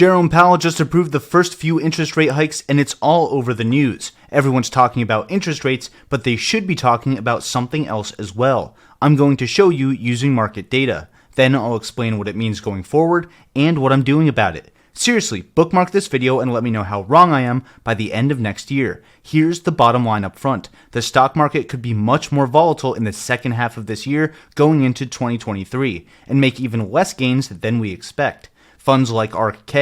Jerome Powell just approved the first few interest rate hikes and it's all over the news. Everyone's talking about interest rates, but they should be talking about something else as well. I'm going to show you using market data. Then I'll explain what it means going forward and what I'm doing about it. Seriously, bookmark this video and let me know how wrong I am by the end of next year. Here's the bottom line up front. The stock market could be much more volatile in the second half of this year going into 2023 and make even less gains than we expect. Funds like ARK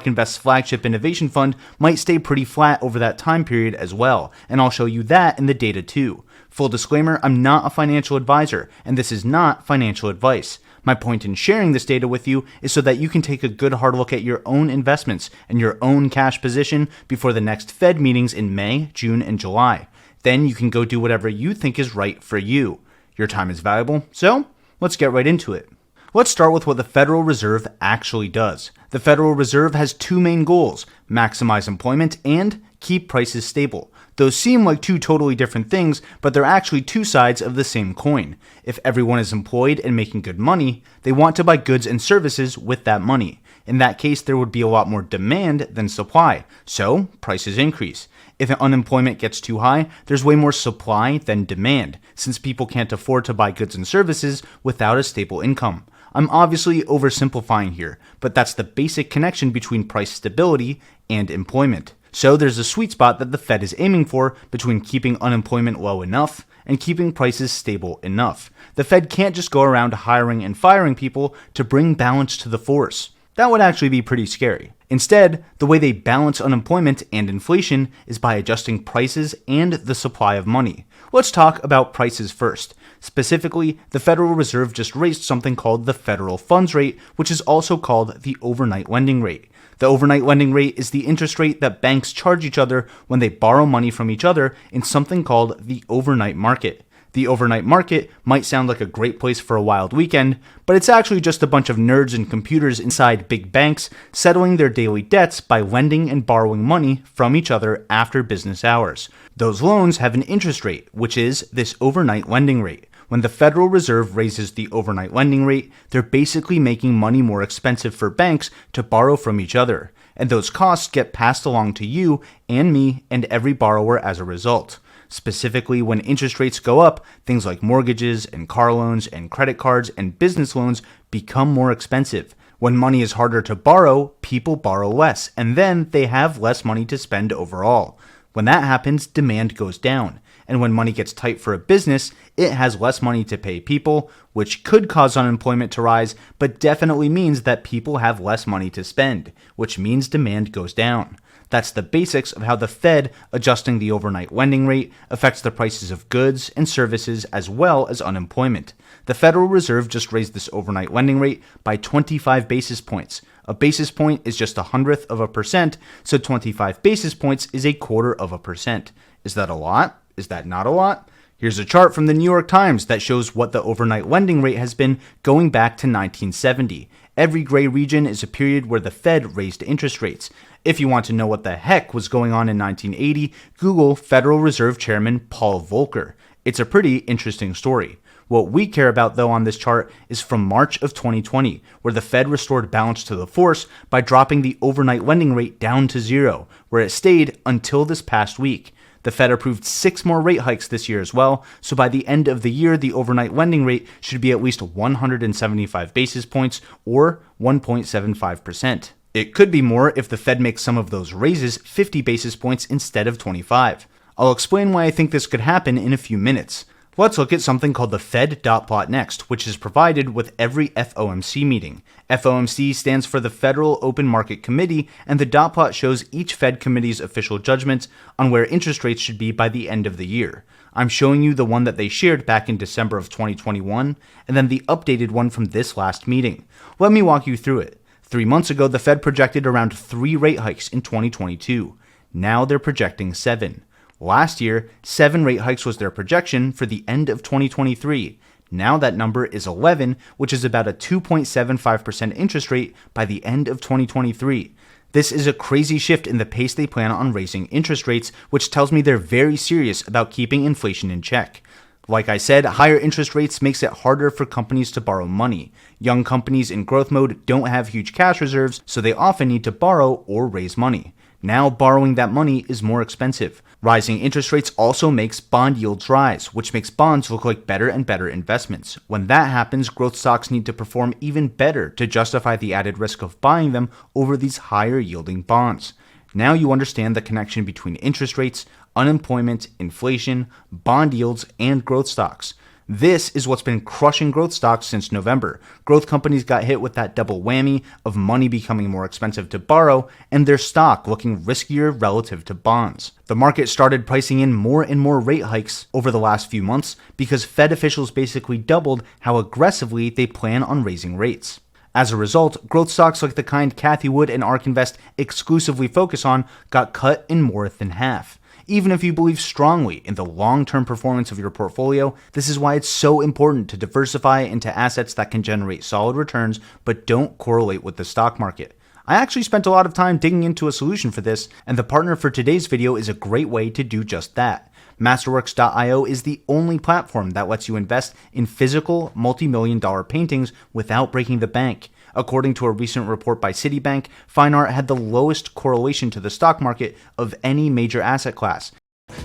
Invest's flagship innovation fund might stay pretty flat over that time period as well, and I'll show you that in the data too. Full disclaimer, I'm not a financial advisor, and this is not financial advice. My point in sharing this data with you is so that you can take a good hard look at your own investments and your own cash position before the next Fed meetings in May, June, and July. Then you can go do whatever you think is right for you. Your time is valuable, so let's get right into it. Let's start with what the Federal Reserve actually does. The Federal Reserve has two main goals: maximize employment and keep prices stable. Those seem like two totally different things, but they're actually two sides of the same coin. If everyone is employed and making good money, they want to buy goods and services with that money. In that case, there would be a lot more demand than supply, so prices increase. If unemployment gets too high, there's way more supply than demand, since people can't afford to buy goods and services without a stable income. I'm obviously oversimplifying here, but that's the basic connection between price stability and employment. So there's a sweet spot that the Fed is aiming for between keeping unemployment low enough and keeping prices stable enough. The Fed can't just go around hiring and firing people to bring balance to the force. That would actually be pretty scary. Instead, the way they balance unemployment and inflation is by adjusting prices and the supply of money. Let's talk about prices first. Specifically, the Federal Reserve just raised something called the federal funds rate, which is also called the overnight lending rate. The overnight lending rate is the interest rate that banks charge each other when they borrow money from each other in something called the overnight market. The overnight market might sound like a great place for a wild weekend, but it's actually just a bunch of nerds and computers inside big banks settling their daily debts by lending and borrowing money from each other after business hours. Those loans have an interest rate, which is this overnight lending rate. When the Federal Reserve raises the overnight lending rate, they're basically making money more expensive for banks to borrow from each other, and those costs get passed along to you and me and every borrower as a result. Specifically, when interest rates go up, things like mortgages and car loans and credit cards and business loans become more expensive. When money is harder to borrow, people borrow less, and then they have less money to spend overall. When that happens, demand goes down. And when money gets tight for a business, it has less money to pay people, which could cause unemployment to rise, but definitely means that people have less money to spend, which means demand goes down. That's the basics of how the Fed adjusting the overnight lending rate affects the prices of goods and services as well as unemployment. The Federal Reserve just raised this overnight lending rate by 25 basis points. A basis point is just 1/100 of a percent, so 25 basis points is 1/4 of a percent. Is that a lot? Is that not a lot? Here's a chart from the New York Times that shows what the overnight lending rate has been going back to 1970. Every gray region is a period where the Fed raised interest rates. If you want to know what the heck was going on in 1980, Google Federal Reserve Chairman Paul Volcker. It's a pretty interesting story. What we care about, though, on this chart is from March of 2020, where the Fed restored balance to the force by dropping the overnight lending rate down to zero, where it stayed until this past week. The Fed approved 6 more rate hikes this year as well, so by the end of the year, the overnight lending rate should be at least 175 basis points or 1.75%. It could be more if the Fed makes some of those raises 50 basis points instead of 25. I'll explain why I think this could happen in a few minutes. Let's look at something called the Fed dot plot next, which is provided with every FOMC meeting. FOMC stands for the Federal Open Market Committee, and the dot plot shows each Fed committee's official judgments on where interest rates should be by the end of the year. I'm showing you the one that they shared back in December of 2021, and then the updated one from this last meeting. Let me walk you through it. 3 months ago, the Fed projected around 3 rate hikes in 2022. Now they're projecting 7. Last year, 7 rate hikes was their projection for the end of 2023. Now that number is 11, which is about a 2.75% interest rate by the end of 2023. This is a crazy shift in the pace they plan on raising interest rates, which tells me they're very serious about keeping inflation in check. Like I said, higher interest rates makes it harder for companies to borrow money. Young companies in growth mode don't have huge cash reserves, so they often need to borrow or raise money. Now borrowing that money is more expensive. Rising interest rates also makes bond yields rise, which makes bonds look like better and better investments. When that happens, growth stocks need to perform even better to justify the added risk of buying them over these higher yielding bonds. Now you understand the connection between interest rates, unemployment, inflation, bond yields, and growth stocks. This is what's been crushing growth stocks since November. Growth companies got hit with that double whammy of money becoming more expensive to borrow and their stock looking riskier relative to bonds. The market started pricing in more and more rate hikes over the last few months because Fed officials basically doubled how aggressively they plan on raising rates. As a result, growth stocks like the kind Cathie Wood and ARK Invest exclusively focus on got cut in more than half. Even if you believe strongly in the long-term performance of your portfolio, this is why it's so important to diversify into assets that can generate solid returns but don't correlate with the stock market. I actually spent a lot of time digging into a solution for this, and the partner for today's video is a great way to do just that. Masterworks.io is the only platform that lets you invest in physical, multi-million-dollar paintings without breaking the bank. According to a recent report by Citibank, fine art had the lowest correlation to the stock market of any major asset class.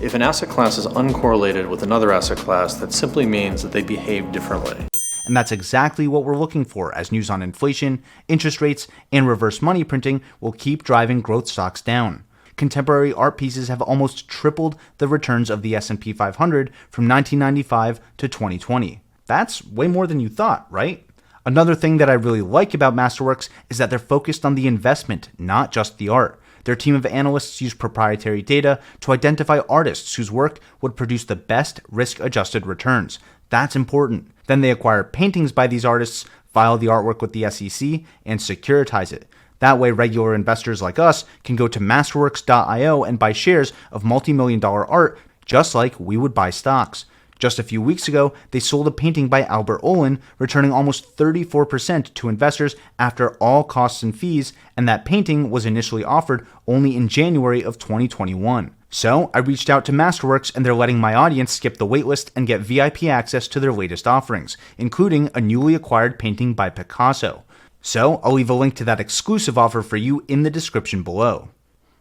If an asset class is uncorrelated with another asset class, that simply means that they behave differently. And that's exactly what we're looking for, as news on inflation, interest rates, and reverse money printing will keep driving growth stocks down. Contemporary art pieces have almost tripled the returns of the S&P 500 from 1995 to 2020. That's way more than you thought, right? Another thing that I really like about Masterworks is that they're focused on the investment, not just the art. Their team of analysts use proprietary data to identify artists whose work would produce the best risk-adjusted returns. That's important. Then they acquire paintings by these artists, file the artwork with the SEC, and securitize it. That way, regular investors like us can go to Masterworks.io and buy shares of multi-million-dollar art just like we would buy stocks. Just a few weeks ago, they sold a painting by Albert Olin, returning almost 34% to investors after all costs and fees, and that painting was initially offered only in January of 2021. So I reached out to Masterworks, and they're letting my audience skip the waitlist and get VIP access to their latest offerings, including a newly acquired painting by Picasso. So I'll leave a link to that exclusive offer for you in the description below.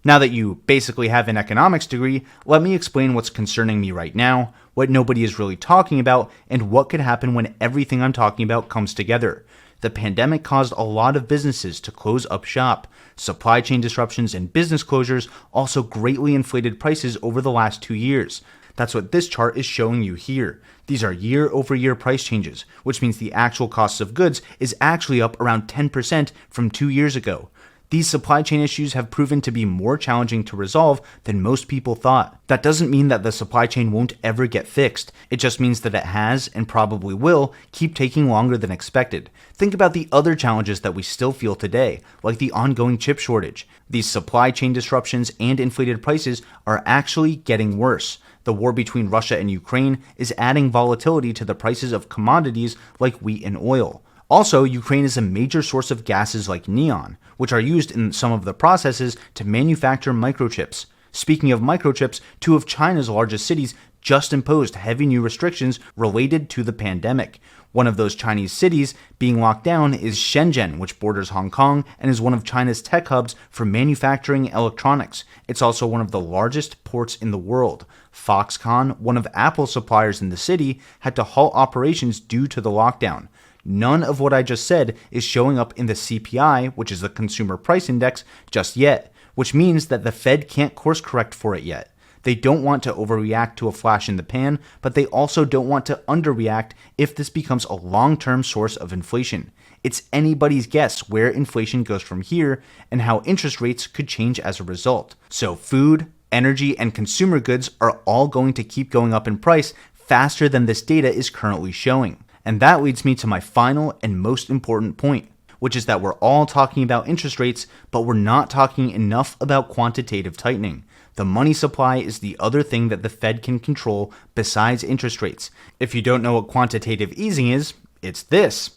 Now that you basically have an economics degree, let me explain what's concerning me right now, what nobody is really talking about, and what could happen when everything I'm talking about comes together. The pandemic caused a lot of businesses to close up shop. Supply chain disruptions and business closures also greatly inflated prices over the last 2 years. That's what this chart is showing you here. These are year-over-year price changes, which means the actual cost of goods is actually up around 10% from 2 years ago. These supply chain issues have proven to be more challenging to resolve than most people thought. That doesn't mean that the supply chain won't ever get fixed. It just means that it has, and probably will, keep taking longer than expected. Think about the other challenges that we still feel today, like the ongoing chip shortage. These supply chain disruptions and inflated prices are actually getting worse. The war between Russia and Ukraine is adding volatility to the prices of commodities like wheat and oil. Also, Ukraine is a major source of gases like neon, which are used in some of the processes to manufacture microchips. Speaking of microchips, 2 of China's largest cities just imposed heavy new restrictions related to the pandemic. One of those Chinese cities being locked down is Shenzhen, which borders Hong Kong and is one of China's tech hubs for manufacturing electronics. It's also one of the largest ports in the world. Foxconn, one of Apple's suppliers in the city, had to halt operations due to the lockdown. None of what I just said is showing up in the CPI, which is the Consumer Price Index, just yet, which means that the Fed can't course correct for it yet. They don't want to overreact to a flash in the pan, but they also don't want to underreact if this becomes a long-term source of inflation. It's anybody's guess where inflation goes from here and how interest rates could change as a result. So food, energy, and consumer goods are all going to keep going up in price faster than this data is currently showing. And that leads me to my final and most important point, which is that we're all talking about interest rates, but we're not talking enough about quantitative tightening. The money supply is the other thing that the Fed can control besides interest rates. If you don't know what quantitative easing is, it's this.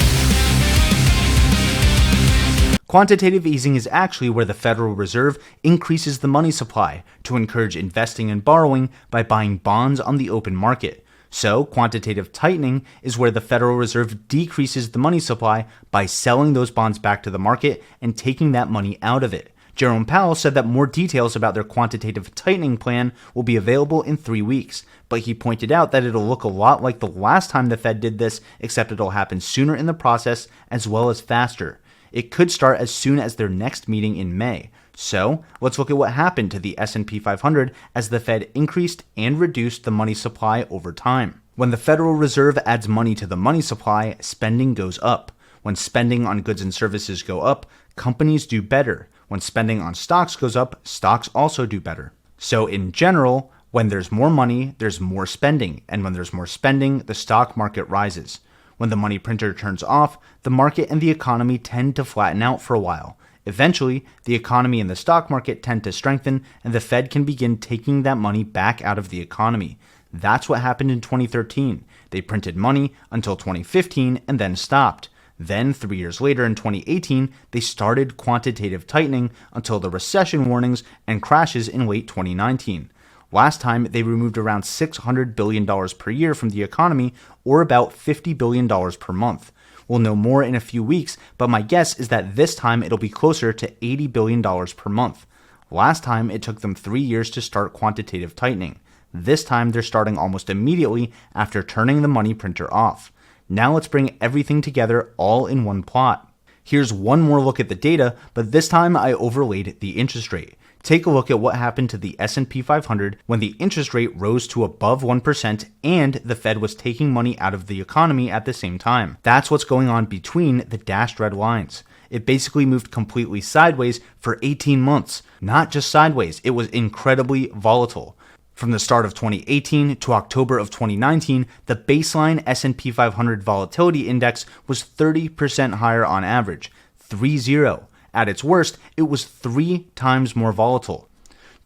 Quantitative easing is actually where the Federal Reserve increases the money supply to encourage investing and borrowing by buying bonds on the open market. So, quantitative tightening is where the Federal Reserve decreases the money supply by selling those bonds back to the market and taking that money out of it. Jerome Powell said that more details about their quantitative tightening plan will be available in 3 weeks, but he pointed out that it'll look a lot like the last time the Fed did this, except it'll happen sooner in the process as well as faster. It could start as soon as their next meeting in May. So, let's look at what happened to the S&P 500 as the Fed increased and reduced the money supply over time. When the Federal Reserve adds money to the money supply, spending goes up. When spending on goods and services go up, companies do better. When spending on stocks goes up, stocks also do better. So in general, when there's more money, there's more spending. And when there's more spending, the stock market rises. When the money printer turns off, the market and the economy tend to flatten out for a while. Eventually, the economy and the stock market tend to strengthen, and the Fed can begin taking that money back out of the economy. That's what happened in 2013. They printed money until 2015 and then stopped. Then, 3 years later in 2018, they started quantitative tightening until the recession warnings and crashes in late 2019. Last time, they removed around $600 billion per year from the economy, or about $50 billion per month. We'll know more in a few weeks, but my guess is that this time it'll be closer to $80 billion per month. Last time, it took them 3 years to start quantitative tightening. This time, they're starting almost immediately after turning the money printer off. Now let's bring everything together all in one plot. Here's one more look at the data, but this time I overlaid the interest rate. Take a look at what happened to the S&P 500 when the interest rate rose to above 1% and the Fed was taking money out of the economy at the same time. That's what's going on between the dashed red lines. It basically moved completely sideways for 18 months. Not just sideways, it was incredibly volatile. From the start of 2018 to October of 2019, the baseline S&P 500 volatility index was 30% higher on average, 30. At its worst, it was 3 times more volatile.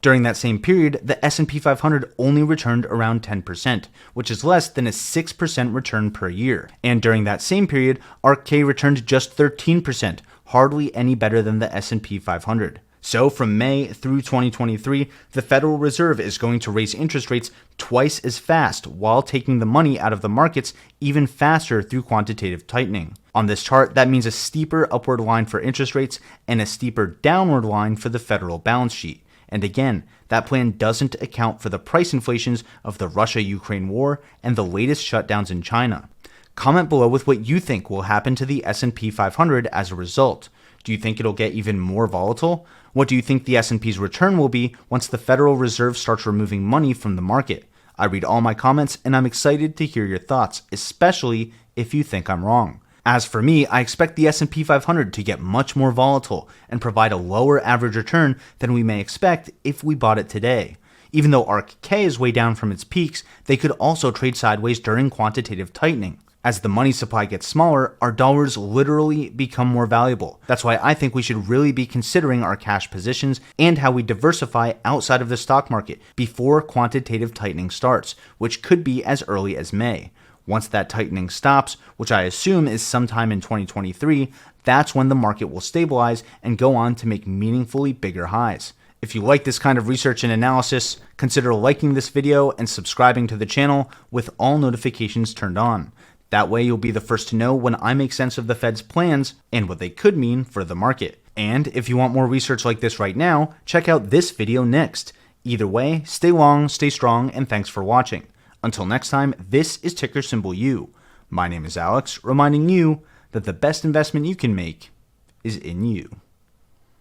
During that same period, the S&P 500 only returned around 10%, which is less than a 6% return per year. And during that same period, RK returned just 13%, hardly any better than the S&P 500. So from May through 2023, the Federal Reserve is going to raise interest rates twice as fast while taking the money out of the markets even faster through quantitative tightening. On this chart, that means a steeper upward line for interest rates and a steeper downward line for the federal balance sheet. And again, that plan doesn't account for the price inflations of the Russia-Ukraine war and the latest shutdowns in China. Comment below with what you think will happen to the S&P 500 as a result. Do you think it'll get even more volatile? What do you think the S&P's return will be once the Federal Reserve starts removing money from the market? I read all my comments and I'm excited to hear your thoughts, especially if you think I'm wrong. As for me, I expect the S&P 500 to get much more volatile and provide a lower average return than we may expect if we bought it today. Even though RK is way down from its peaks, they could also trade sideways during quantitative tightening. As the money supply gets smaller, our dollars literally become more valuable. That's why I think we should really be considering our cash positions and how we diversify outside of the stock market before quantitative tightening starts, which could be as early as May. Once that tightening stops, which I assume is sometime in 2023, that's when the market will stabilize and go on to make meaningfully bigger highs. If you like this kind of research and analysis, consider liking this video and subscribing to the channel with all notifications turned on. That way you'll be the first to know when I make sense of the Fed's plans and what they could mean for the market. And if you want more research like this right now, check out this video next. Either way, stay long, stay strong, and thanks for watching. Until next time, this is ticker symbol U. My name is Alex, reminding you that the best investment you can make is in you.